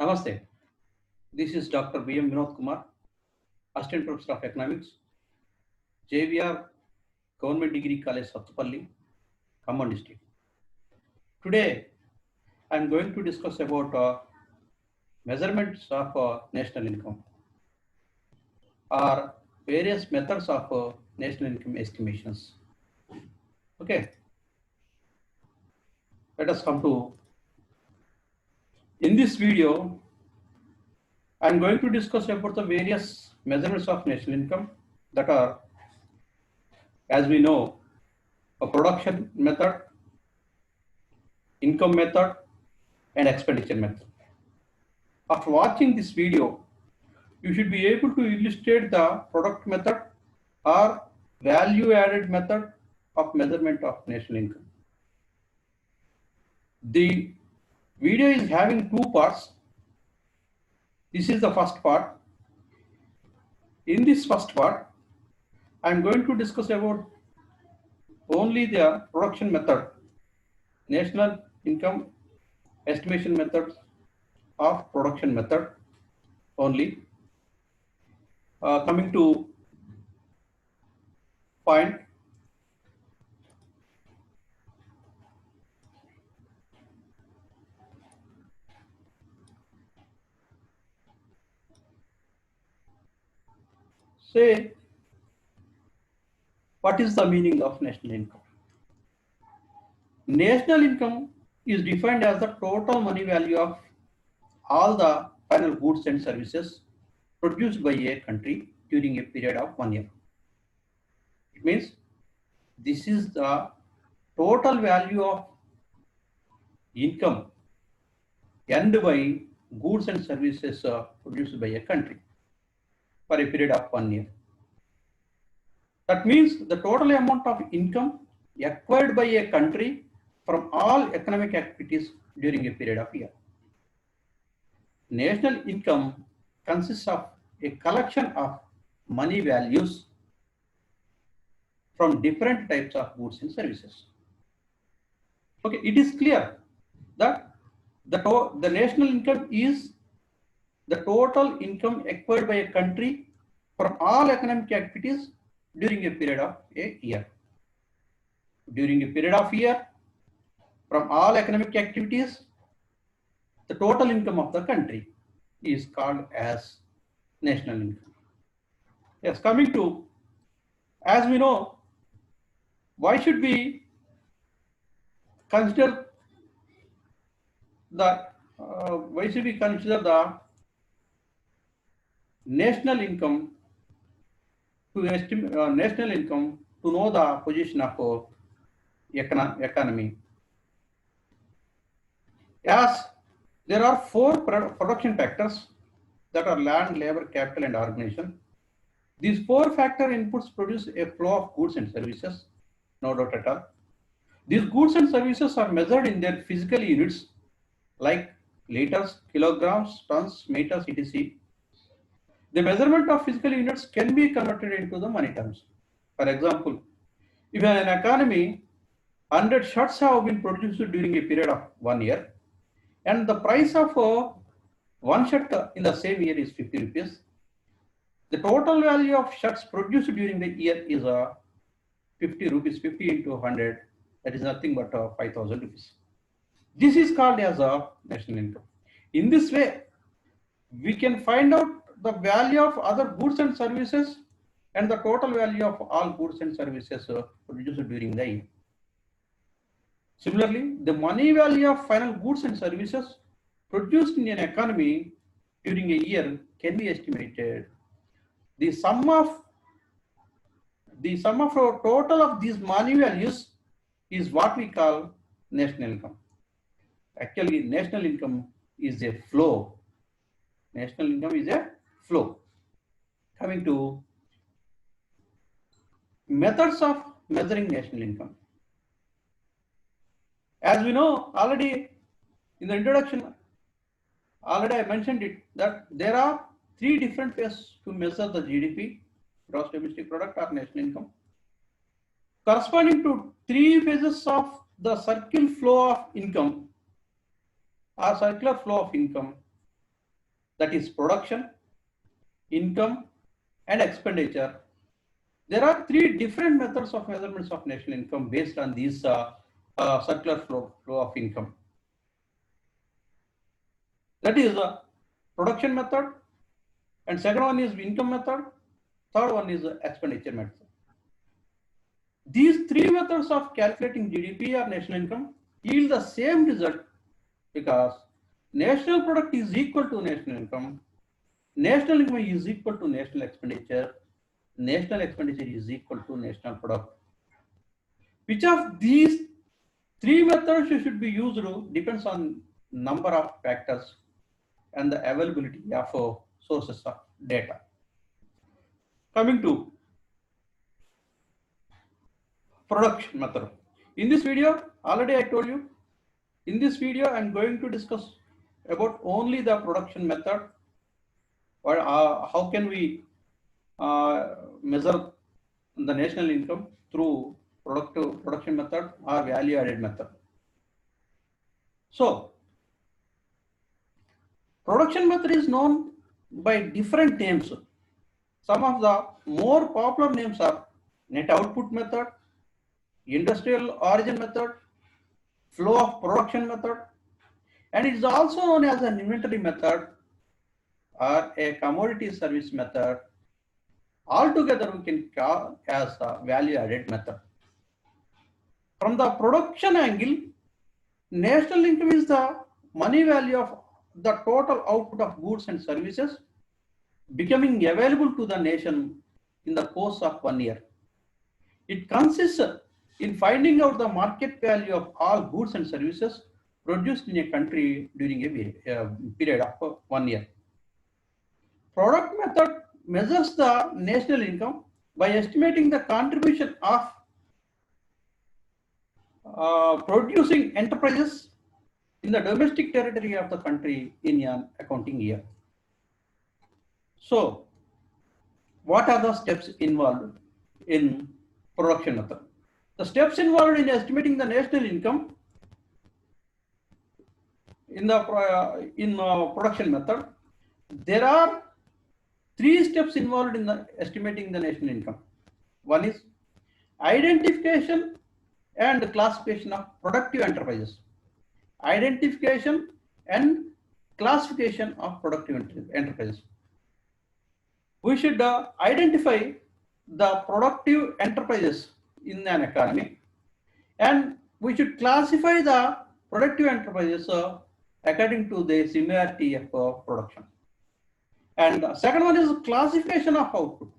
Namaste. This is Dr. B.M. Vinod Kumar, Assistant Professor of Economics, JVR Government Degree College, Sattupalli, Khammam District. Today, I am going to discuss about measurements of national income or various methods of national income estimations. Okay, let us come to. In this video, I am going to discuss about the various measurements of national income that are, as we know, a production method, income method, and expenditure method. After watching this video, you should be able to illustrate the product method or value added method of measurement of national income. The video is having two parts. This is the first part. In this first part, I am going to discuss about only the production method, national income estimation methods of production method only. Coming to point, say what is the meaning of national income? National income is defined as the total money value of all the final goods and services produced by a country during a period of 1 year. It means this is the total value of income earned by goods and services produced by a country for a period of 1 year. That means the total amount of income acquired by a country from all economic activities during a period of a year. National income consists of a collection of money values from different types of goods and services. Okay, it is clear that the national income is the total income acquired by a country from all economic activities during a period of a year. During a period of a year, from all economic activities, the total income of the country is called as national income. Yes, coming to, as we know, why should we consider the national income to estimate national income to know the position of economy? As there are four production factors that are land, labor, capital, and organization. These four factor inputs produce a flow of goods and services, no doubt at all. These goods and services are measured in their physical units like liters, kilograms, tons, meters, etc. The measurement of physical units can be converted into the money terms. For example, if in an economy 100 shirts have been produced during a period of 1 year, and the price of one shirt in the same year is 50 rupees, the total value of shirts produced during the year is 50 rupees. 50 into 100, that is nothing but 5,000 rupees. This is called as a national income. In this way, we can find out the value of other goods and services and the total value of all goods and services produced during the year. Similarly, the money value of final goods and services produced in an economy during a year can be estimated. The sum of our total of these money values is what we call national income. Actually, national income is a flow. National income is a flow. Coming to methods of measuring national income. As we know already in the introduction, already I mentioned it, that there are three different ways to measure the GDP, gross domestic product, or national income, corresponding to three phases of the circular flow of income or circular flow of income. that is production, income, and expenditure. There are three different methods of measurements of national income based on these circular flow of income. That is a production method, and second one is income method, third one is expenditure method. These three methods of calculating GDP or national income yield the same result because national product is equal to national income is equal to national expenditure is equal to national product. Which of these three methods should be used depends on number of factors and the availability of sources of data. Coming to production method. In this video, already I told you, in this video I am going to discuss about only the production method, or how can we measure the national income through production method or value added method. So production method is known by different names. Some of the more popular names are net output method, industrial origin method, flow of production method, and it is also known as an inventory method or a commodity service method. Altogether, we can call as a value added method. From the production angle, national income is the money value of the total output of goods and services becoming available to the nation in the course of 1 year. It consists in finding out the market value of all goods and services produced in a country during a period of 1 year. Product method measures the national income by estimating the contribution of producing enterprises in the domestic territory of the country in an accounting year. So, what are the steps involved in production method? The steps involved in estimating the national income in the production method, there are three steps involved in the estimating the national income. One is identification and classification of productive enterprises. Identification and classification of productive enterprises. We should identify the productive enterprises in an economy, and we should classify the productive enterprises according to the similarity of production. And the second one is classification of output.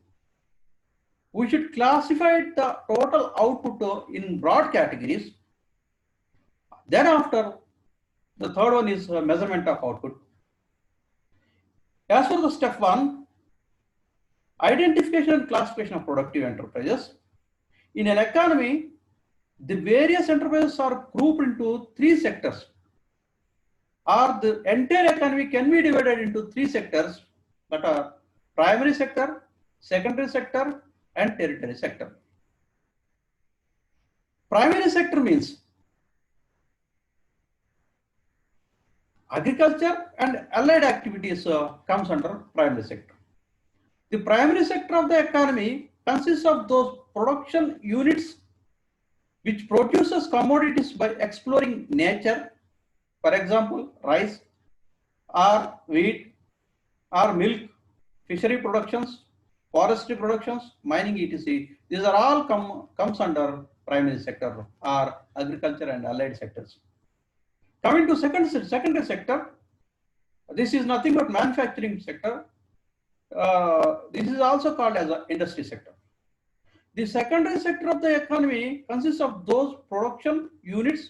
We should classify the total output in broad categories. Thereafter, the third one is measurement of output. As for the step one, identification and classification of productive enterprises. In an economy, the various enterprises are grouped into three sectors, or the entire economy can be divided into three sectors that are primary sector, secondary sector, and tertiary sector. Primary sector means agriculture and allied activities comes under primary sector. The primary sector of the economy consists of those production units which produces commodities by exploring nature, for example, rice or wheat or milk, fishery productions, forestry productions, mining, etc. These are all comes under primary sector or agriculture and allied sectors. Coming to secondary sector, this is nothing but manufacturing sector. This is also called as an industry sector. The secondary sector of the economy consists of those production units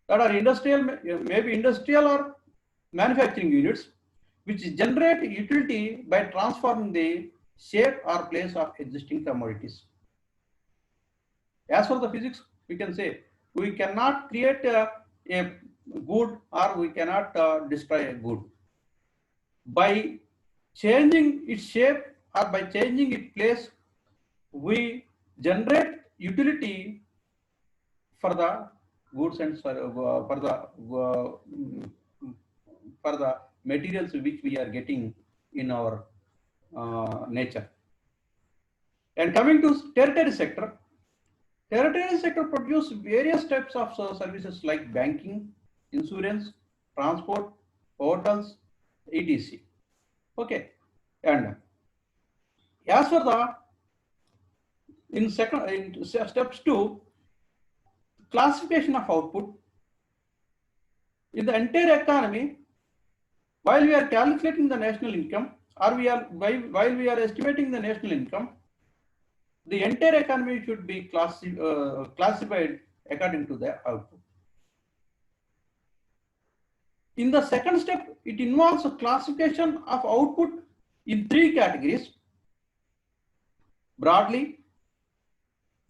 that are industrial, maybe industrial or manufacturing units, which generate utility by transforming the shape or place of existing commodities. As for the physics, we can say we cannot create a good or we cannot destroy a good. By changing its shape or by changing its place, we generate utility for the goods and for the materials which we are getting in our nature. And coming to territory sector produce various types of services like banking, insurance, transport, hotels, etc. Okay, and as for the in steps 2, classification of output in the entire economy. While we are calculating the national income, or while we are estimating the national income, the entire economy should be classified according to the output. In the second step, it involves a classification of output in 3 categories. Broadly,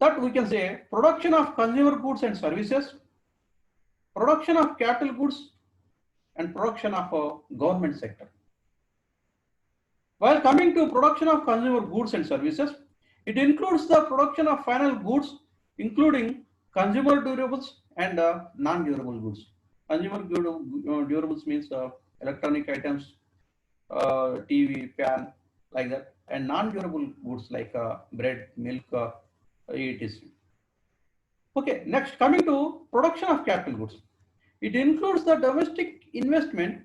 that we can say production of consumer goods and services, production of capital goods, and production of a government sector. While coming to production of consumer goods and services, it includes the production of final goods, including consumer durables and non-durable goods. Consumer durables means electronic items, TV, fan, like that, and non-durable goods like bread, milk, etc. Okay, next coming to production of capital goods. It includes the domestic investment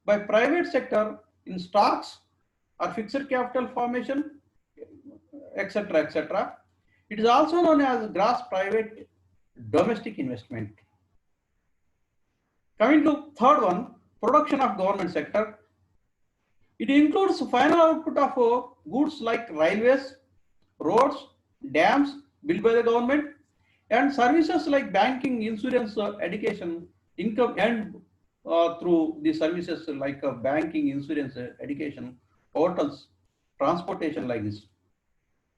by private sector in stocks or fixed capital formation, etc., etc. It is also known as gross private domestic investment. Coming to third one, production of government sector. It includes final output of goods like railways, roads, dams built by the government, and services like banking, insurance, education, income, and through the services like banking, insurance, education, hotels, transportation, like this.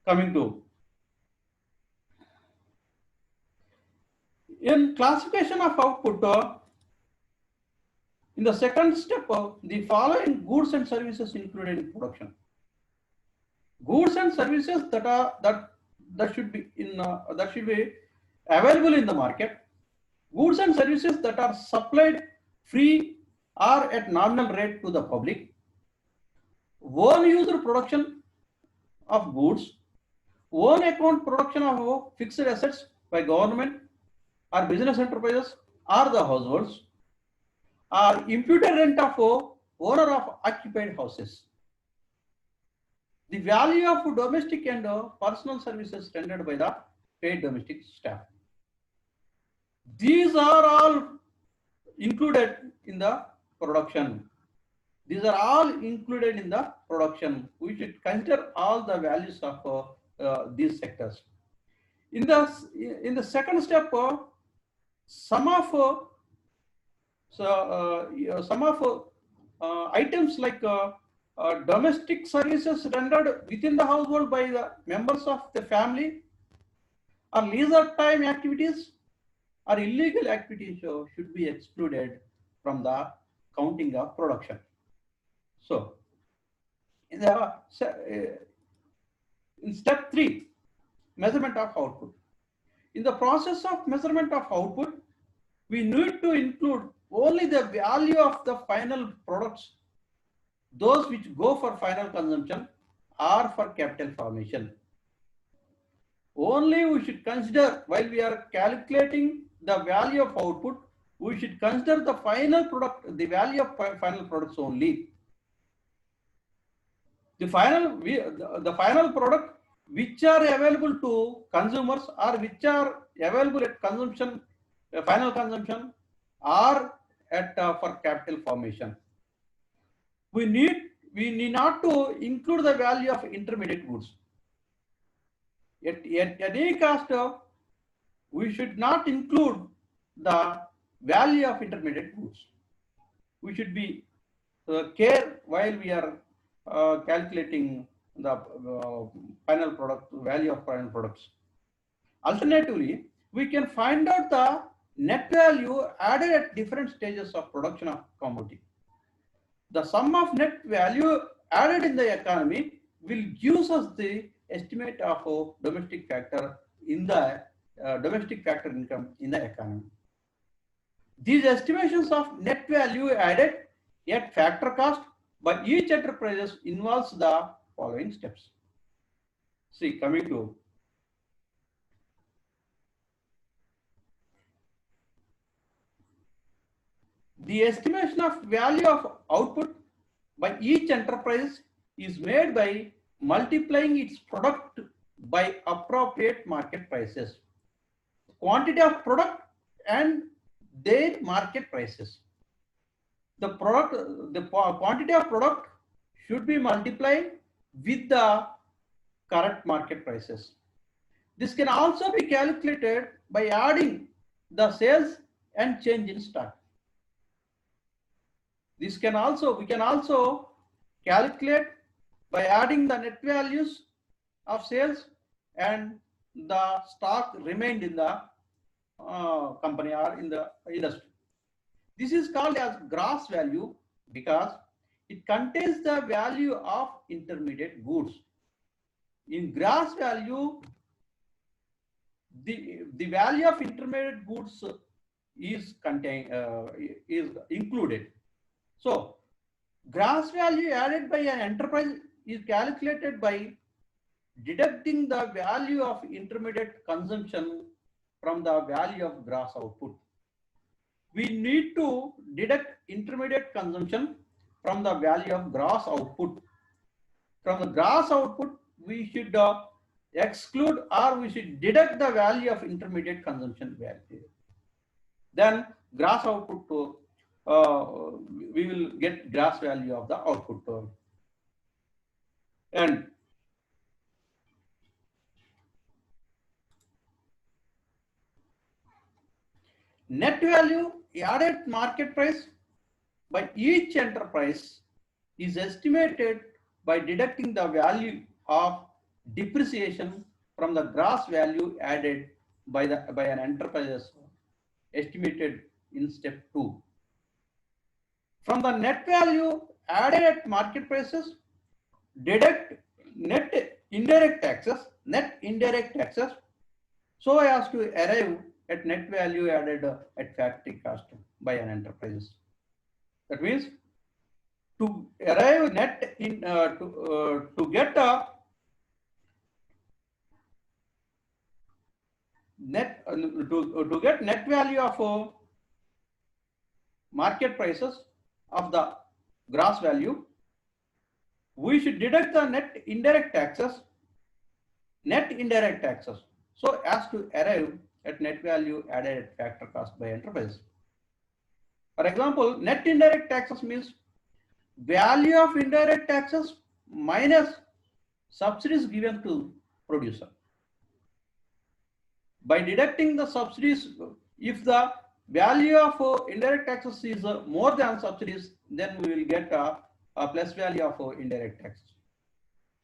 Coming to in classification of output, in the second step, the following goods and services included in production. Goods and services that should be available in the market. Goods and services that are supplied free or at nominal rate to the public. Own user production of goods. Own account production of fixed assets by government or business enterprises or the households. Or imputed rent of owner of occupied houses. The value of domestic and personal services rendered by the paid domestic staff. These are all included in the production. These are all included in the production. We should consider all the values of these sectors. In the second step, some of items like domestic services rendered within the household by the members of the family, or leisure time activities, or illegal activities should be excluded from the counting of production. So, in step 3, measurement of output. In the process of measurement of output, we need to include only the value of the final products, those which go for final consumption or for capital formation. Only we should consider, while we are calculating the value of output, we should consider the final product, the value of final products only. The final product which are available to consumers or which are available at consumption, final consumption, or at for capital formation. We need not to include the value of intermediate goods. At any cost, we should not include the value of intermediate goods. We should be care while we are calculating the final product value of final products. Alternatively, we can find out the net value added at different stages of production of commodity. The sum of net value added in the economy will give us the estimate of domestic factor in the domestic factor income in the economy. These estimations of net value added at factor cost by each enterprise involves the following steps. See, coming to the estimation of value of output by each enterprise is made by multiplying its product by appropriate market prices, quantity of product and their market prices. The quantity of product should be multiplied with the current market prices. This can also be calculated by adding the sales and change in stock. We can also calculate by adding the net values of sales and the stock remained in the company or in the industry. This is called as gross value because it contains the value of intermediate goods. In gross value, the value of intermediate goods is included. So, gross value added by an enterprise is calculated by deducting the value of intermediate consumption from the value of gross output. We need to deduct intermediate consumption from the value of gross output. From the gross output, we should exclude or we should deduct the value of intermediate consumption value. Then gross output, we will get gross value of the output. And net value added market price by each enterprise is estimated by deducting the value of depreciation from the gross value added by an enterprise estimated in step 2. From the net value added at market prices, deduct net indirect taxes so as to arrive at net value added at factory cost by an enterprise. That means to arrive net in to get a net to get net value of market prices of the gross value, we should deduct the net indirect taxes so as to arrive at net value added at factor cost by enterprise. For example, net indirect taxes means value of indirect taxes minus subsidies given to producer. By deducting the subsidies, if the value of indirect taxes is more than subsidies, then we will get a plus value of indirect taxes.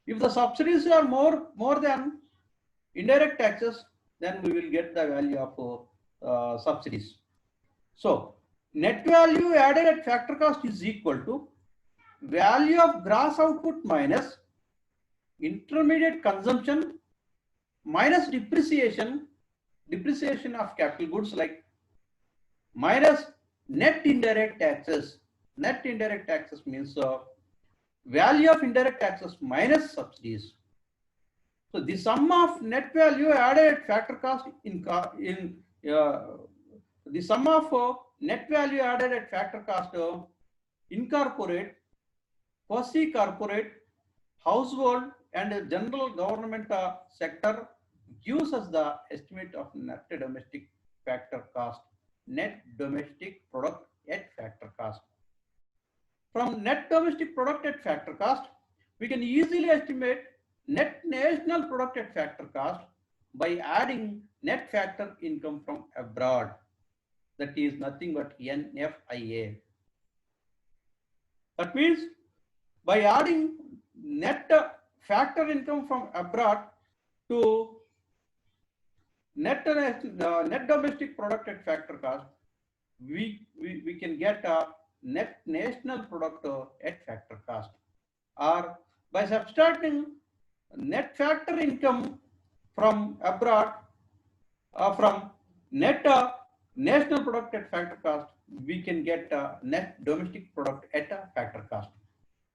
If the subsidies are more than indirect taxes, then we will get the value of subsidies. So net value added at factor cost is equal to value of gross output minus intermediate consumption minus depreciation of capital goods, like minus net indirect taxes. Net indirect taxes means value of indirect taxes minus subsidies. So the sum of net value added at factor cost the sum of net value added at factor cost incorporate, quasi-corporate, household and general government sector gives us the estimate of net domestic factor cost, net domestic product at factor cost. From net domestic product at factor cost, we can easily estimate net national product at factor cost by adding net factor income from abroad. That is nothing but NFIA. That means by adding net factor income from abroad to net domestic product at factor cost, we can get a net national product at factor cost. Or by subtracting net factor income from abroad from net national product at factor cost, we can get net domestic product at a factor cost.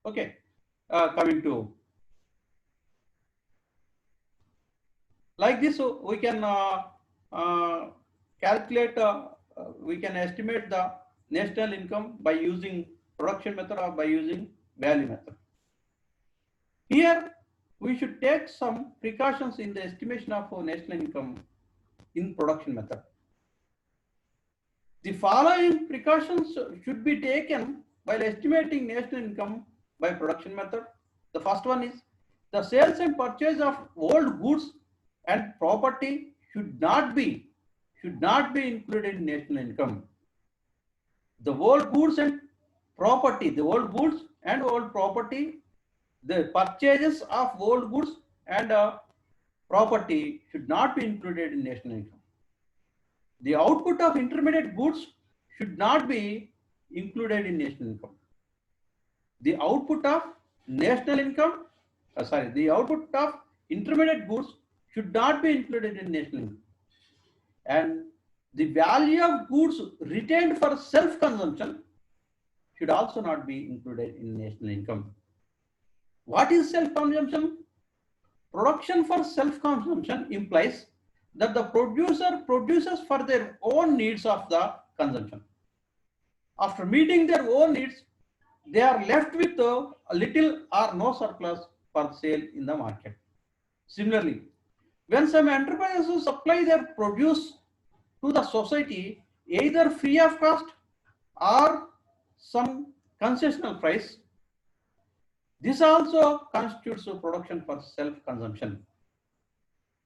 Okay, coming to like this, so we can calculate, we can estimate the national income by using production method or by using value method. Here, we should take some precautions in the estimation of national income in production method. The following precautions should be taken while estimating national income by production method. The first one is the sales and purchase of old goods and property should not be included in national income. The old goods and property, the purchases of old goods and property should not be included in national income. The output of intermediate goods should not be included in national income. The output of national income, the output of intermediate goods should not be included in national income. And the value of goods retained for self-consumption should also not be included in national income. What is self-consumption? Production for self-consumption implies that the producer produces for their own needs of the consumption. After meeting their own needs, they are left with a little or no surplus for sale in the market. Similarly, when some enterprises supply their produce to the society either free of cost or some concessional price, this also constitutes a production for self-consumption.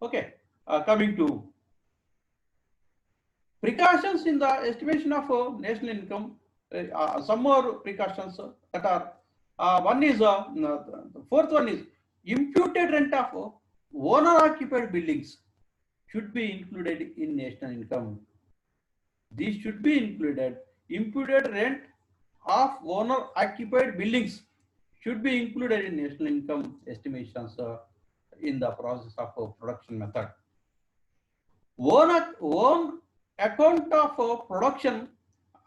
Okay, coming to precautions in the estimation of national income, some more precautions that are, one is, the fourth one is imputed rent of owner-occupied buildings should be included in national income. These should be included. Imputed rent of owner-occupied buildings should be included in national income estimations in the process of production method. Own account of production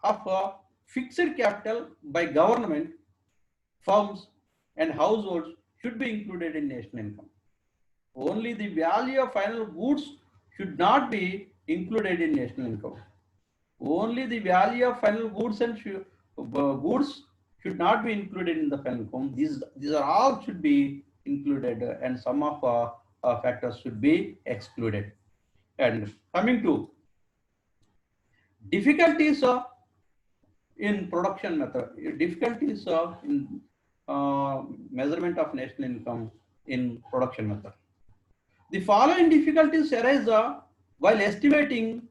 of fixed capital by government, firms and households should be included in national income. Only the value of final goods should not be included in national income. Only the value of final goods and goods should not be included in the final income. These are all should be included, and some of factors should be excluded. And coming to difficulties in production method, difficulties in measurement of national income in production method. The following difficulties arise while estimating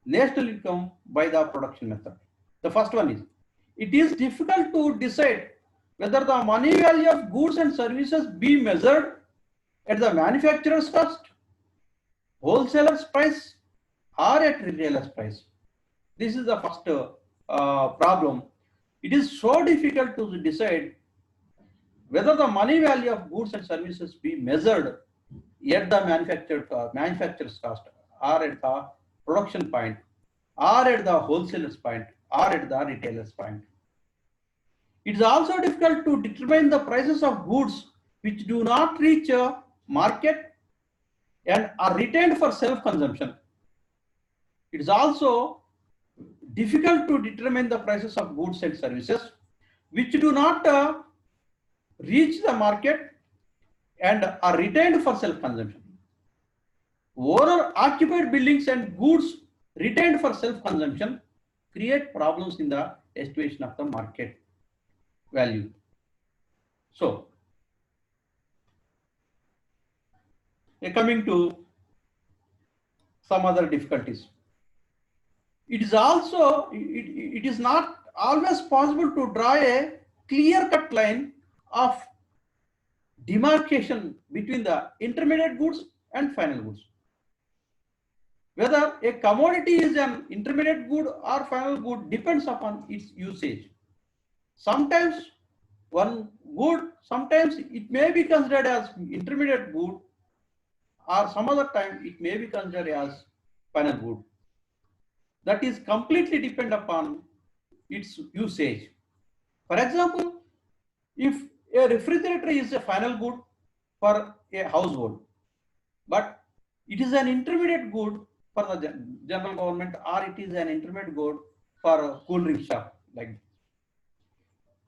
national income by the production method. The first one is, it is difficult to decide whether the money value of goods and services be measured at the manufacturer's cost, wholesaler's price, or at retailer's price. This is the first problem. It is so difficult to decide whether the money value of goods and services be measured at the manufacturer's cost, or at the production point, or at the wholesaler's point, or at the retailer's point. It is also difficult to determine the prices of goods which do not reach a market and are retained for self-consumption. It is also difficult to determine the prices of goods and services which do not reach the market and are retained for self-consumption. Owner-occupied buildings and goods retained for self-consumption create problems in the estimation of the market value. So, coming to some other difficulties. It is also, it is not always possible to draw a clear-cut line of demarcation between the intermediate goods and final goods. Whether a commodity is an intermediate good or final good depends upon its usage. Sometimes one good, sometimes it may be considered as intermediate good, or some other time it may be considered as final good. that is completely depend upon its usage. For example, if a refrigerator is a final good for a household, but it is an intermediate good for the general government, or it is an intermediate good for a cool drink shop. Like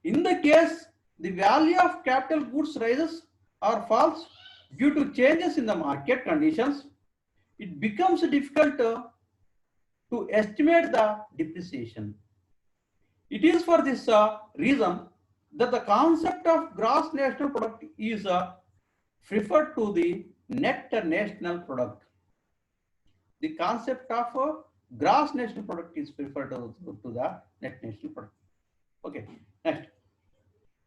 in the case, the value of capital goods rises or falls due to changes in the market conditions, it becomes difficult to estimate the depreciation. It is for this reason that the concept of gross national product is referred to the net national product. The concept of gross national product is referred to the net national product. Okay, next.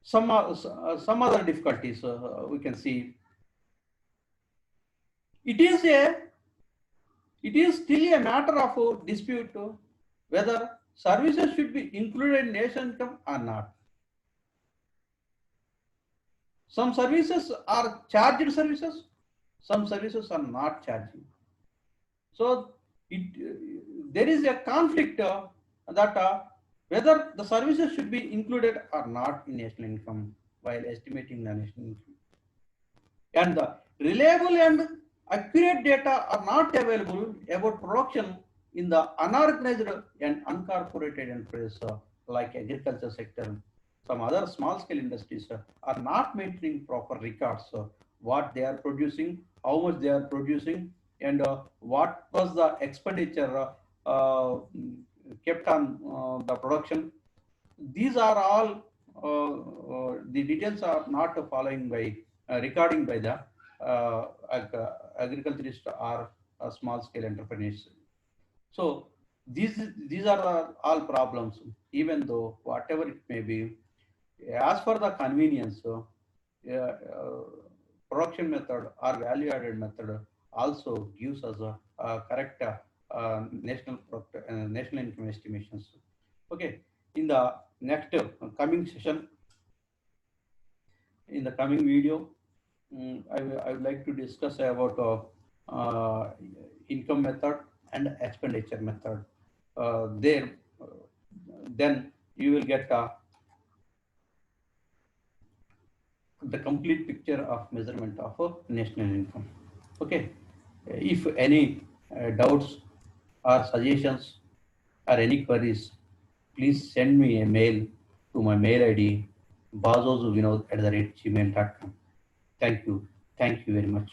Some other difficulties we can see. It is still a matter of dispute whether services should be included in national income or not. Some services are charged services, some services are not charging. So there is a conflict that whether the services should be included or not in national income while estimating the national income. And the reliable and accurate data are not available about production in the unorganized and uncorporated enterprises like agriculture sector. Some other small scale industries are not maintaining proper records what they are producing, how much they are producing, and what was the expenditure kept on the production. These are all the details are not following by recording by the agriculturist or small scale entrepreneurs. So these are all problems, even though whatever it may be, as for the convenience, production method or value added method also gives us a correct national product, national income estimations. Okay, in the next coming session, in the coming video, I would like to discuss about income method and expenditure method. Then you will get the complete picture of measurement of national income. Okay, if any doubts or suggestions or any queries, please send me a mail to my mail ID bazozvinod@gmail.com. Thank you very much.